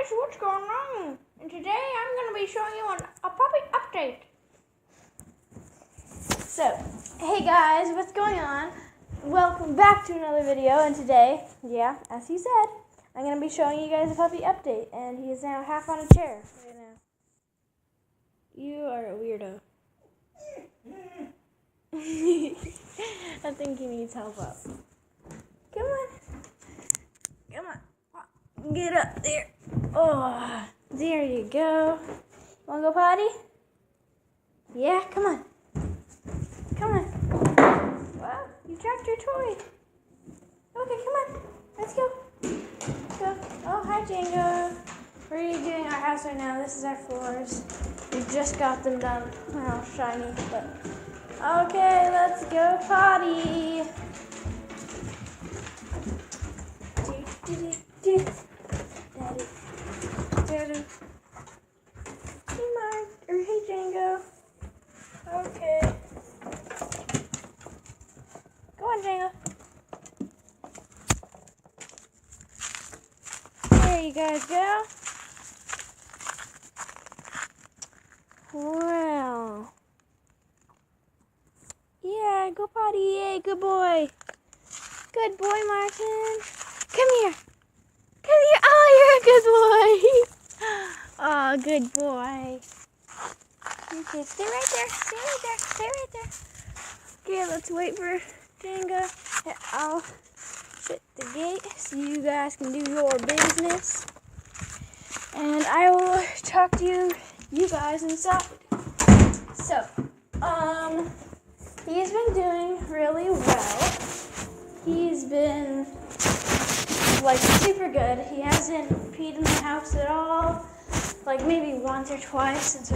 guys, what's going on? And today I'm going to be showing you a puppy update. So, hey guys, what's going on? Welcome back to another video, and today, yeah, as he said, I'm going to be showing you guys a puppy update, and he is now half on a chair right now. You are a weirdo. I think he needs help up. Come on. Come on. Get up there. Oh, there you go. Want to go potty? Yeah, come on. Come on. Wow, you dropped your toy. Okay, come on. Let's go. Let's go. Oh, hi, Django. We're redoing our house right now. This is our floors. We just got them done. Oh, shiny, but... Okay, let's go potty. Hey, Mark. Or hey, Django. Okay. Go on, Django. There you guys go. Well. Yeah, go potty. Yay, good boy. Good boy, Martin. Come here. Come here. Oh, you're a good boy. Oh, good boy. Okay, stay right there. Stay right there. Stay right there. Okay, let's wait for Django. I'll shut the gate so you guys can do your business. And I will talk to you guys inside. So, he's been doing really well. He's been, like, super good. He hasn't peed in the house at all. Like, maybe once or twice since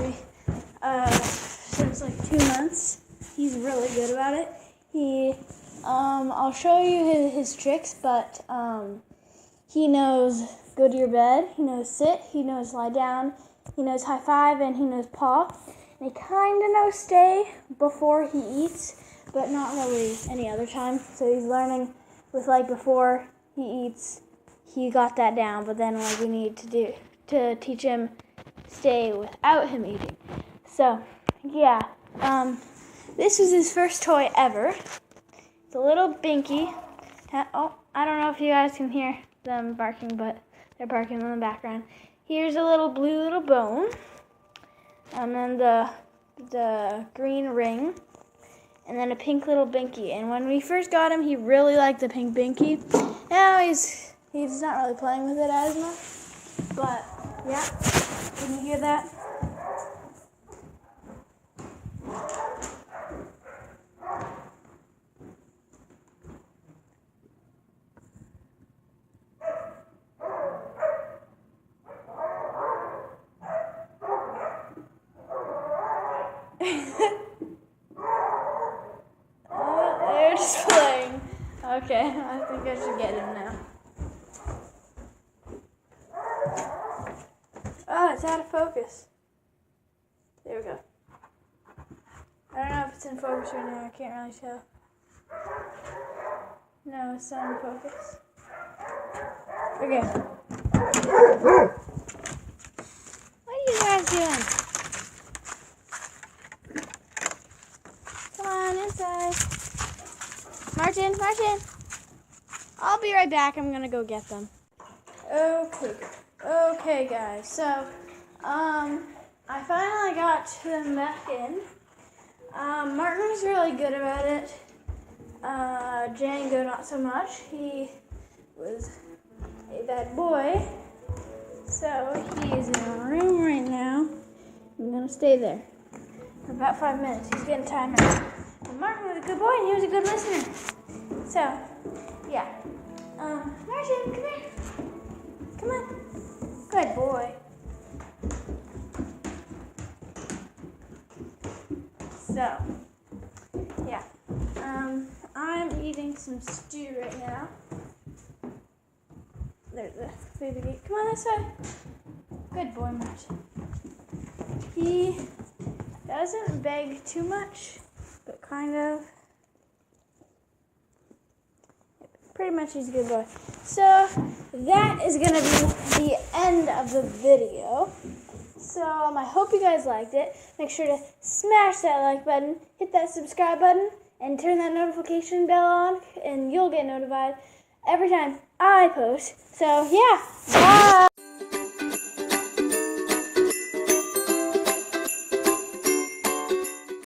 like 2 months. He's really good about it. I'll show you his tricks, but, he knows go to your bed, he knows sit, he knows lie down, he knows high five, and he knows paw. And he kind of knows stay before he eats, but not really any other time. So he's learning with, like, before he eats, he got that down, but then, like, we need to teach him stay without him eating. So, yeah, this was his first toy ever. It's a little binky. Oh, I don't know if you guys can hear them barking, but they're barking in the background. Here's a little blue little bone, and then the green ring, and then a pink little binky. And when we first got him, he really liked the pink binky. Now he's not really playing with it as much, but yeah, can you hear that? They're just playing. Okay, I think I should get him now. Oh, it's out of focus. There we go. I don't know if it's in focus right now. I can't really tell. No, it's not in focus. Okay. What are you guys doing? Come on, inside. Martin. I'll be right back. I'm gonna go get them. Okay, guys. So, I finally got them back in. Martin was really good about it. Django, not so much. He was a bad boy. So, he's in a room right now. I'm gonna stay there for about 5 minutes. He's getting tired now. And Martin was a good boy, and he was a good listener. So, yeah. Martin, come here. Come on. Good boy. So, yeah. I'm eating some stew right now. There's the baby gate. Come on this way. Good boy, Martin. He doesn't beg too much, but kind of. Pretty much he's a good boy. So that is going to be the end of the video. So I hope you guys liked it. Make sure to smash that like button, hit that subscribe button, and turn that notification bell on, and you'll get notified every time I post. So yeah, bye!